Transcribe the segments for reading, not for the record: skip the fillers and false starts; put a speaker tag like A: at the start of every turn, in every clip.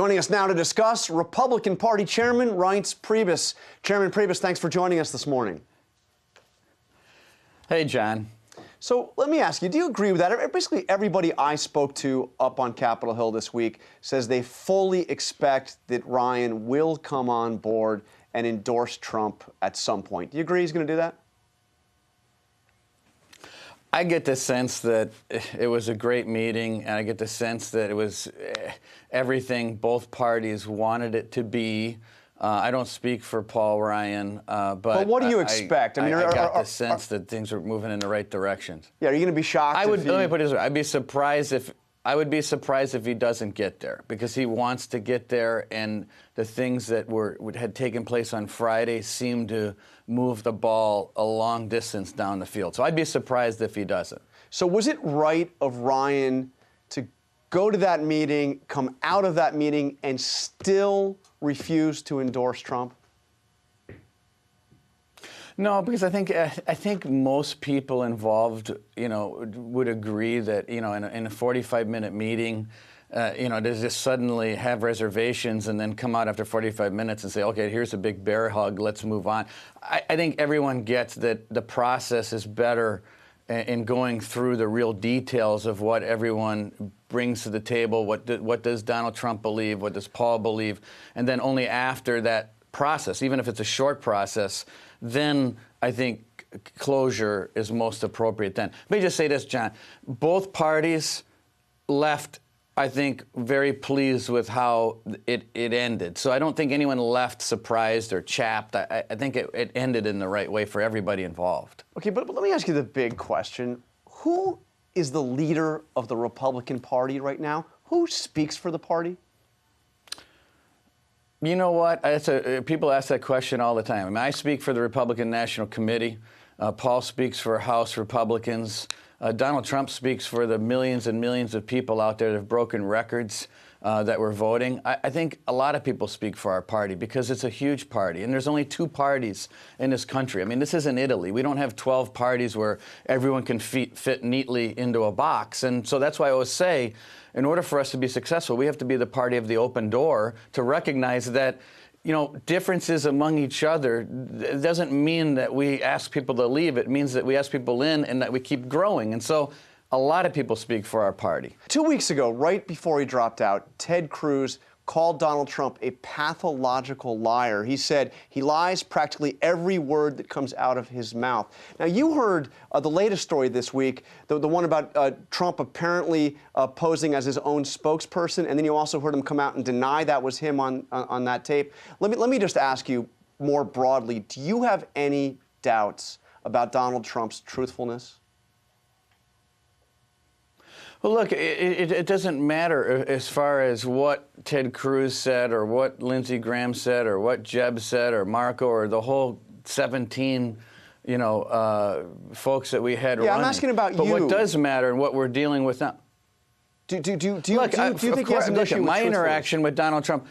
A: Joining us now to discuss, Republican Party Chairman Reince Priebus. Chairman Priebus, thanks for joining us this morning.
B: Hey, John.
A: So let me ask you, do you agree with that? Basically, everybody I spoke to up on Capitol Hill this week says they fully expect that Ryan will come on board and endorse Trump at some point. Do you agree he's going to do that?
B: I get the sense that it was a great meeting, and I get the sense that it was everything both parties wanted it to be. I don't speak for Paul Ryan, but
A: what do you expect?
B: I got the sense that things were moving in the right direction.
A: Yeah, are you going to be shocked?
B: Let me put it this way: I would be surprised if he doesn't get there, because he wants to get there, and the things that had taken place on Friday seem to move the ball a long distance down the field. So I'd be surprised if he doesn't.
A: So was it right of Ryan to go to that meeting, come out of that meeting, and still refuse to endorse Trump?
B: No, because I think most people involved, would agree that, in a 45-minute meeting, to just suddenly have reservations and then come out after 45 minutes and say, okay, here's a big bear hug, let's move on. I think everyone gets that the process is better in going through the real details of what everyone brings to the table. What does Donald Trump believe? What does Paul believe? And then only after that process, even if it's a short process, then I think closure is most appropriate then. Let me just say this, John. Both parties left, I think, very pleased with how it ended. So I don't think anyone left surprised or chapped. I think it ended in the right way for everybody involved.
A: Okay, but let me ask you the big question. Who is the leader of the Republican Party right now? Who speaks for the party?
B: You know what? People ask that question all the time. I mean, I speak for the Republican National Committee. Paul speaks for House Republicans. Donald Trump speaks for the millions and millions of people out there that have broken records that were voting. I think a lot of people speak for our party because it's a huge party, and there's only 2 parties in this country. I mean, this isn't Italy. We don't have 12 parties where everyone can fit neatly into a box. And so that's why I always say, in order for us to be successful, we have to be the party of the open door, to recognize that differences among each other, it doesn't mean that we ask people to leave. It means that we ask people in and that we keep growing. And so a lot of people speak for our party.
A: 2 weeks ago, right before he dropped out, Ted Cruz called Donald Trump a pathological liar. He said he lies practically every word that comes out of his mouth. Now, you heard the latest story this week, the one about Trump apparently posing as his own spokesperson, and then you also heard him come out and deny that was him on that tape. Let me just ask you more broadly, do you have any doubts about Donald Trump's truthfulness?
B: Well, look, it doesn't matter as far as what Ted Cruz said or what Lindsey Graham said or what Jeb said or Marco or the whole 17, folks that we had running.
A: Yeah, I'm asking about you.
B: But what does matter and what we're dealing with now.
A: Do you think he has an issue with
B: my interaction with Donald Trump,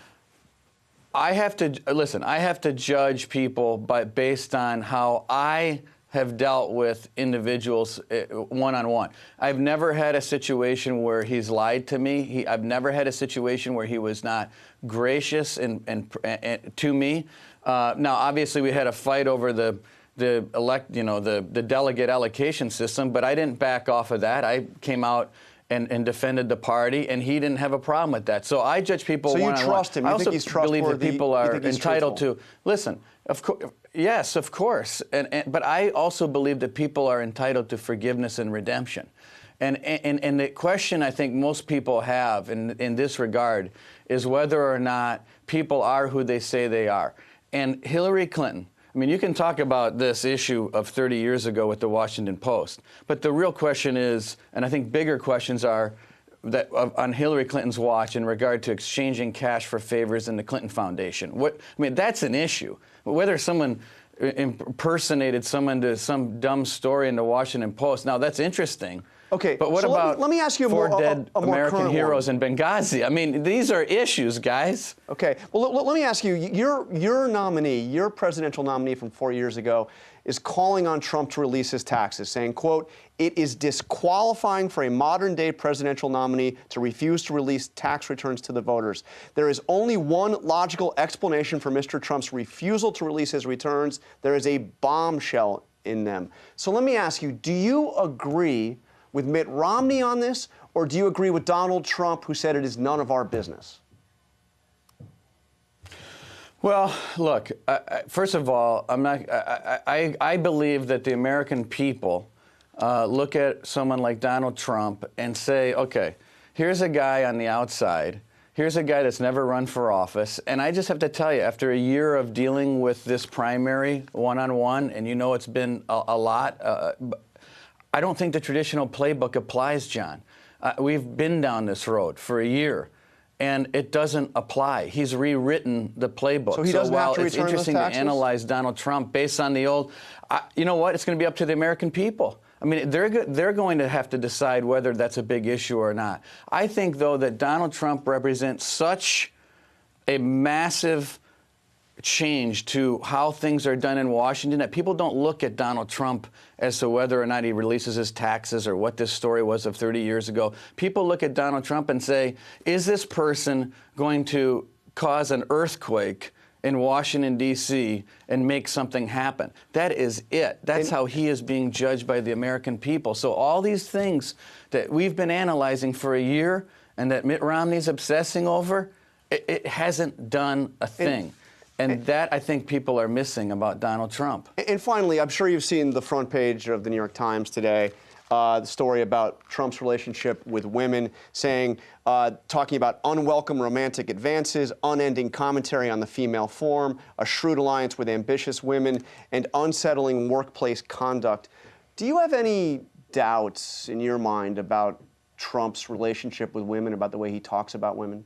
B: I have to judge people based on how I have dealt with individuals one-on-one. I've never had a situation where he's lied to me. I've never had a situation where he was not gracious and to me. Now, obviously, we had a fight over the delegate allocation system, but I didn't back off of that. I came out and defended the party, and he didn't have a problem with that. So I judge people one-on-one.
A: So you trust him? You think he's trustworthy?
B: I also believe that people are entitled to listen. Of course, yes, of course. But I also believe that people are entitled to forgiveness and redemption. And the question I think most people have in this regard is whether or not people are who they say they are. And Hillary Clinton, I mean, you can talk about this issue of 30 years ago with the Washington Post, but the real question is, and I think bigger questions are, that on Hillary Clinton's watch in regard to exchanging cash for favors in the Clinton Foundation. That's an issue. Whether someone impersonated someone to some dumb story in the Washington Post, now that's interesting,
A: Okay,
B: But what
A: so
B: about
A: let me ask you
B: four
A: more,
B: dead
A: a more
B: American
A: current
B: heroes
A: one.
B: in Benghazi? I mean, these are issues, guys.
A: Okay, well, let me ask you, your nominee, your presidential nominee from 4 years ago, is calling on Trump to release his taxes, saying, quote, "It is disqualifying for a modern-day presidential nominee to refuse to release tax returns to the voters. There is only one logical explanation for Mr. Trump's refusal to release his returns. There is a bombshell in them." So let me ask you, do you agree with Mitt Romney on this, or do you agree with Donald Trump, who said it is none of our business?
B: Well, look, first of all, I believe that the American people look at someone like Donald Trump and say, okay, here's a guy on the outside. Here's a guy that's never run for office. And I just have to tell you, after a year of dealing with this primary one-on-one, and you know it's been a lot, I don't think the traditional playbook applies, John. We've been down this road for a year. And it doesn't apply. He's rewritten the playbook.
A: So he doesn't have to return those taxes?
B: It's interesting to analyze Donald Trump based on the old. You know what? It's going to be up to the American people. I mean, they're going to have to decide whether that's a big issue or not. I think, though, that Donald Trump represents such a massive change to how things are done in Washington that people don't look at Donald Trump as to whether or not he releases his taxes or what this story was of 30 years ago. People look at Donald Trump and say, is this person going to cause an earthquake in Washington, D.C. and make something happen? That is it. That's how he is being judged by the American people. So all these things that we've been analyzing for a year and that Mitt Romney's obsessing over, it hasn't done a thing. And that, I think, people are missing about Donald Trump.
A: And finally, I'm sure you've seen the front page of the New York Times today, the story about Trump's relationship with women, talking about unwelcome romantic advances, unending commentary on the female form, a shrewd alliance with ambitious women, and unsettling workplace conduct. Do you have any doubts in your mind about Trump's relationship with women, about the way he talks about women?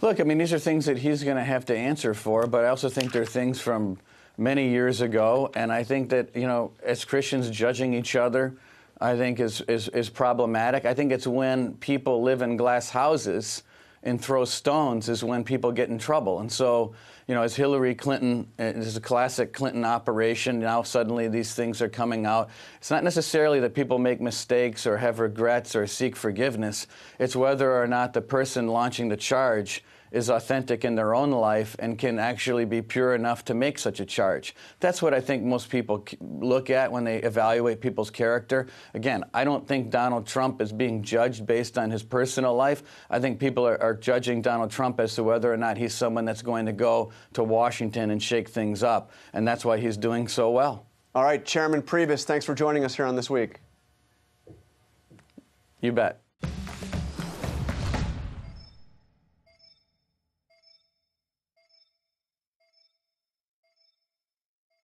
B: Look, I mean, these are things that he's going to have to answer for, but I also think they're things from many years ago, and I think that, you know, as Christians judging each other, I think is problematic. I think it's when people live in glass houses and throw stones is when people get in trouble. And so, you know, as Hillary Clinton, it's a classic Clinton operation, now suddenly these things are coming out. It's not necessarily that people make mistakes or have regrets or seek forgiveness. It's whether or not the person launching the charge is authentic in their own life and can actually be pure enough to make such a charge. That's what I think most people look at when they evaluate people's character. Again, I don't think Donald Trump is being judged based on his personal life. I think people are judging Donald Trump as to whether or not he's someone that's going to go to Washington and shake things up, and that's why he's doing so well.
A: All right, Chairman Priebus, thanks for joining us here on This Week.
B: You bet.